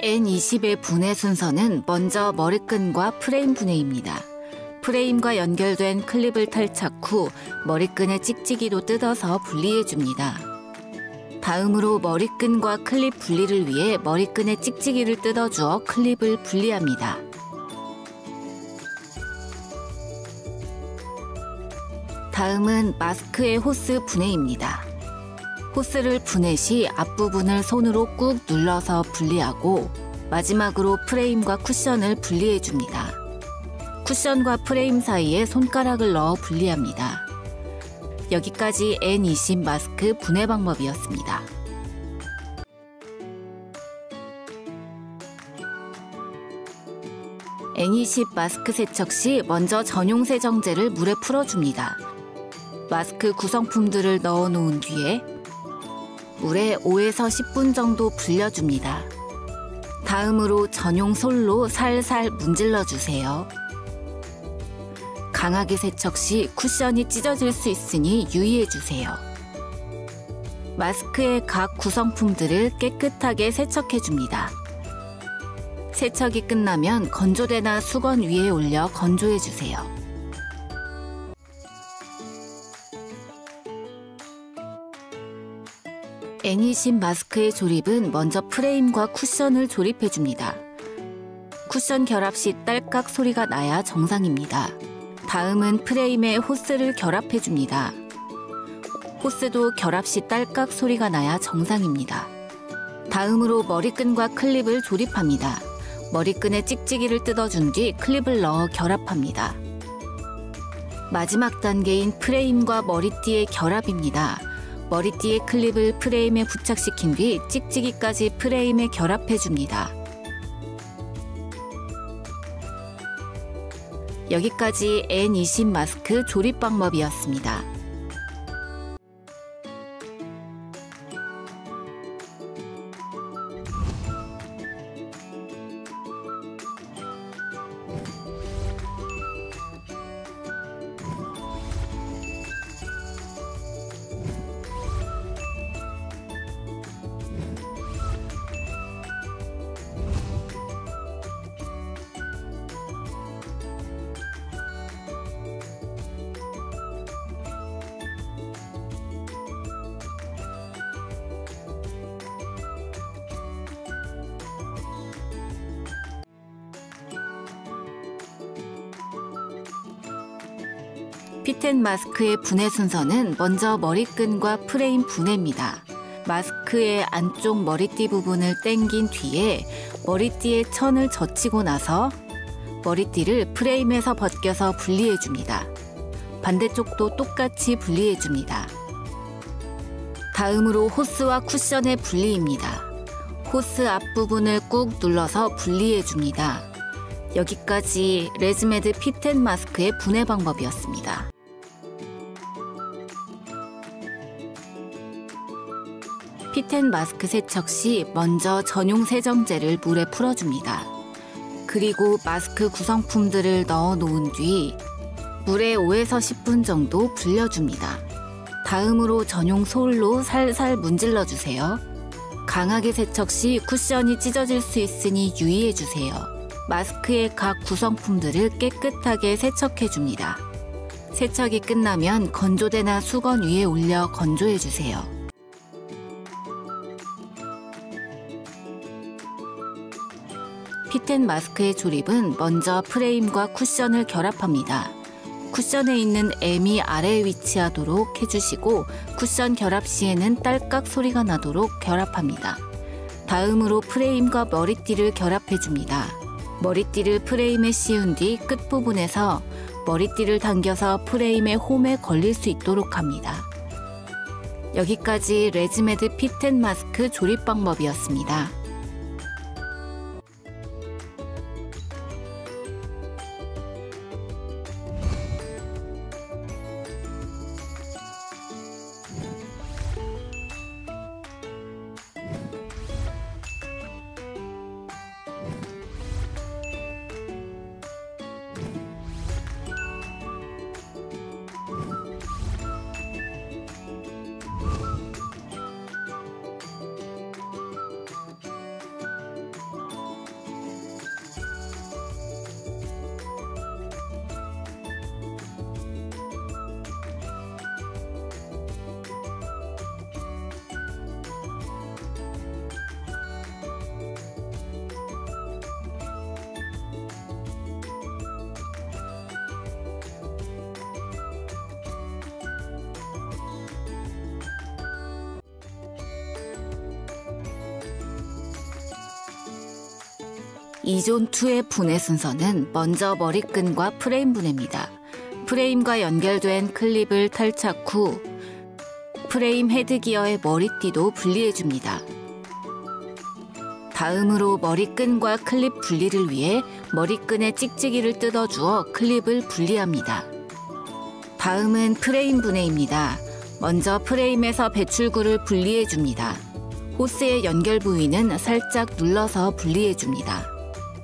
N20의 분해 순서는 먼저 머리끈과 프레임 분해입니다. 프레임과 연결된 클립을 탈착 후 머리끈의 찍찍이로 뜯어서 분리해줍니다. 다음으로 머리끈과 클립 분리를 위해 머리끈의 찍찍이를 뜯어주어 클립을 분리합니다. 다음은 마스크의 호스 분해입니다. 호스를 분해 시 앞부분을 손으로 꾹 눌러서 분리하고 마지막으로 프레임과 쿠션을 분리해줍니다. 쿠션과 프레임 사이에 손가락을 넣어 분리합니다. 여기까지 N20 마스크 분해 방법이었습니다. N20 마스크 세척 시 먼저 전용 세정제를 물에 풀어줍니다. 마스크 구성품들을 넣어 놓은 뒤에 물에 5에서 10분 정도 불려줍니다. 다음으로 전용 솔로 살살 문질러 주세요. 강하게 세척 시 쿠션이 찢어질 수 있으니 유의해 주세요. 마스크의 각 구성품들을 깨끗하게 세척해 줍니다. 세척이 끝나면 건조대나 수건 위에 올려 건조해 주세요. N20 마스크의 조립은 먼저 프레임과 쿠션을 조립해줍니다. 쿠션 결합 시 딸깍 소리가 나야 정상입니다. 다음은 프레임에 호스를 결합해줍니다. 호스도 결합 시 딸깍 소리가 나야 정상입니다. 다음으로 머리끈과 클립을 조립합니다. 머리끈에 찍찍이를 뜯어준 뒤 클립을 넣어 결합합니다. 마지막 단계인 프레임과 머리띠의 결합입니다. 머리띠의 클립을 프레임에 부착시킨 뒤 찍찍이까지 프레임에 결합해줍니다. 여기까지 N20 마스크 조립 방법이었습니다. 핏앤 마스크의 분해 순서는 먼저 머리끈과 프레임 분해입니다. 마스크의 안쪽 머리띠 부분을 당긴 뒤에 머리띠의 천을 젖히고 나서 머리띠를 프레임에서 벗겨서 분리해줍니다. 반대쪽도 똑같이 분리해줍니다. 다음으로 호스와 쿠션의 분리입니다. 호스 앞부분을 꾹 눌러서 분리해줍니다. 여기까지 레즈메드 핏앤 마스크의 분해 방법이었습니다. 핏앤 마스크 세척 시 먼저 전용 세정제를 물에 풀어줍니다. 그리고 마스크 구성품들을 넣어 놓은 뒤 물에 5에서 10분 정도 불려줍니다. 다음으로 전용 솔로 살살 문질러 주세요. 강하게 세척 시 쿠션이 찢어질 수 있으니 유의해 주세요. 마스크의 각 구성품들을 깨끗하게 세척해 줍니다. 세척이 끝나면 건조대나 수건 위에 올려 건조해주세요. 핏 앤 마스크의 조립은 먼저 프레임과 쿠션을 결합합니다. 쿠션에 있는 M이 아래에 위치하도록 해주시고 쿠션 결합 시에는 딸깍 소리가 나도록 결합합니다. 다음으로 프레임과 머리띠를 결합해줍니다. 머리띠를 프레임에 씌운 뒤 끝부분에서 머리띠를 당겨서 프레임의 홈에 걸릴 수 있도록 합니다. 여기까지 레즈메드 핏 앤 마스크 조립 방법이었습니다. 이존2의 분해 순서는 먼저 머리끈과 프레임 분해입니다. 프레임과 연결된 클립을 탈착 후 프레임 헤드기어의 머리띠도 분리해줍니다. 다음으로 머리끈과 클립 분리를 위해 머리끈의 찍찍이를 뜯어주어 클립을 분리합니다. 다음은 프레임 분해입니다. 먼저 프레임에서 배출구를 분리해줍니다. 호스의 연결 부위는 살짝 눌러서 분리해줍니다.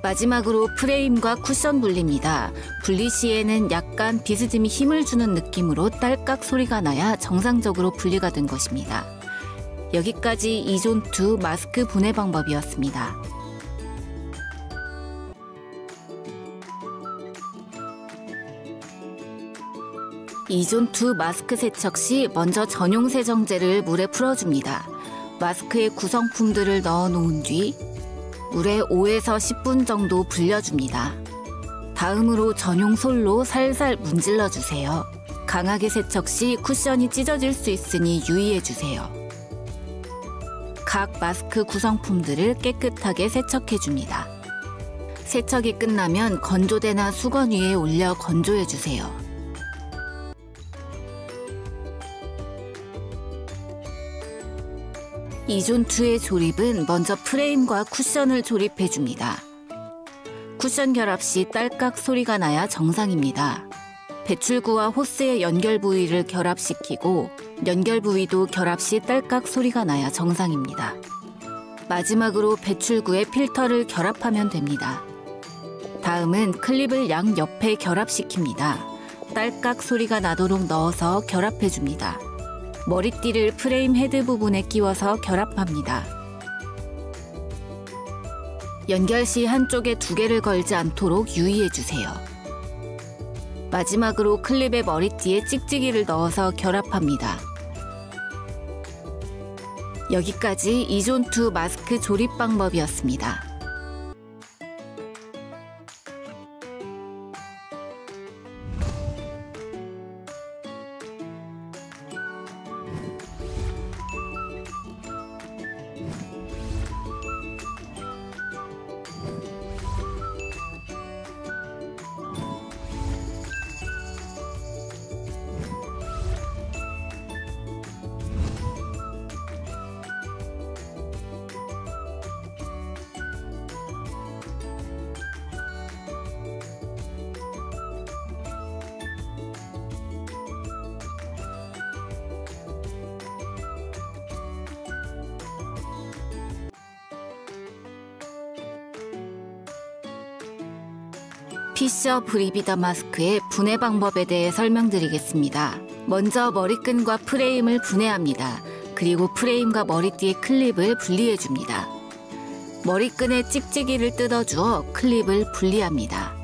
마지막으로 프레임과 쿠션 분리입니다. 분리 시에는 약간 비스듬히 힘을 주는 느낌으로 딸깍 소리가 나야 정상적으로 분리가 된 것입니다. 여기까지 이존2 마스크 분해 방법이었습니다. 이존2 마스크 세척 시 먼저 전용 세정제를 물에 풀어줍니다. 마스크에 구성품들을 넣어 놓은 뒤 물에 5에서 10분 정도 불려줍니다. 다음으로 전용 솔로 살살 문질러 주세요. 강하게 세척 시 쿠션이 찢어질 수 있으니 유의해 주세요. 각 마스크 구성품들을 깨끗하게 세척해 줍니다. 세척이 끝나면 건조대나 수건 위에 올려 건조해 주세요. 이존2의 조립은 먼저 프레임과 쿠션을 조립해줍니다. 쿠션 결합 시 딸깍 소리가 나야 정상입니다. 배출구와 호스의 연결 부위를 결합시키고 연결 부위도 결합 시 딸깍 소리가 나야 정상입니다. 마지막으로 배출구에 필터를 결합하면 됩니다. 다음은 클립을 양옆에 결합시킵니다. 딸깍 소리가 나도록 넣어서 결합해줍니다. 머리띠를 프레임 헤드 부분에 끼워서 결합합니다. 연결 시 한쪽에 두 개를 걸지 않도록 유의해주세요. 마지막으로 클립의 머리띠에 찍찍이를 넣어서 결합합니다. 여기까지 이존2 마스크 조립 방법이었습니다. 피셔 브리비다 마스크의 분해 방법에 대해 설명드리겠습니다. 먼저 머리끈과 프레임을 분해합니다. 그리고 프레임과 머리띠의 클립을 분리해줍니다. 머리끈에 찍찍이를 뜯어주어 클립을 분리합니다.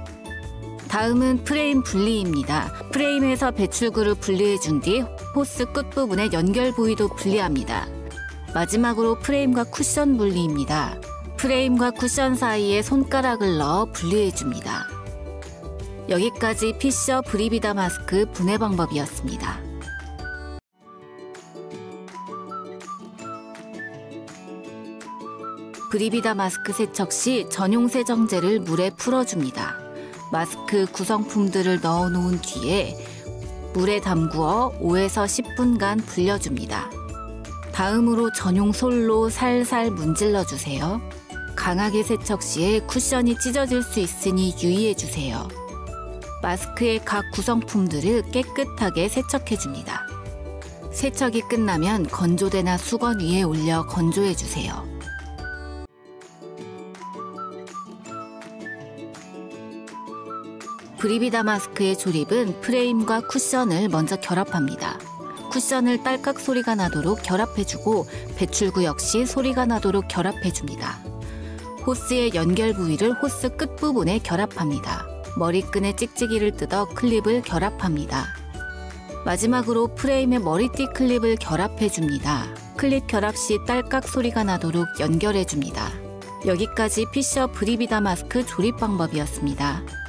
다음은 프레임 분리입니다. 프레임에서 배출구를 분리해준 뒤 호스 끝부분의 연결 부위도 분리합니다. 마지막으로 프레임과 쿠션 분리입니다. 프레임과 쿠션 사이에 손가락을 넣어 분리해줍니다. 여기까지 피셔 브리비다 마스크 분해 방법이었습니다. 브리비다 마스크 세척 시 전용 세정제를 물에 풀어줍니다. 마스크 구성품들을 넣어 놓은 뒤에 물에 담구어 5에서 10분간 불려줍니다. 다음으로 전용 솔로 살살 문질러 주세요. 강하게 세척 시에 쿠션이 찢어질 수 있으니 유의해 주세요. 마스크의 각 구성품들을 깨끗하게 세척해 줍니다. 세척이 끝나면 건조대나 수건 위에 올려 건조해 주세요. 브리비다 마스크의 조립은 프레임과 쿠션을 먼저 결합합니다. 쿠션을 딸깍 소리가 나도록 결합해주고 배출구 역시 소리가 나도록 결합해줍니다. 호스의 연결 부위를 호스 끝부분에 결합합니다. 머리끈의 찍찍이를 뜯어 클립을 결합합니다. 마지막으로 프레임의 머리띠 클립을 결합해줍니다. 클립 결합 시 딸깍 소리가 나도록 연결해줍니다. 여기까지 피셔 브리비다 마스크 조립 방법이었습니다.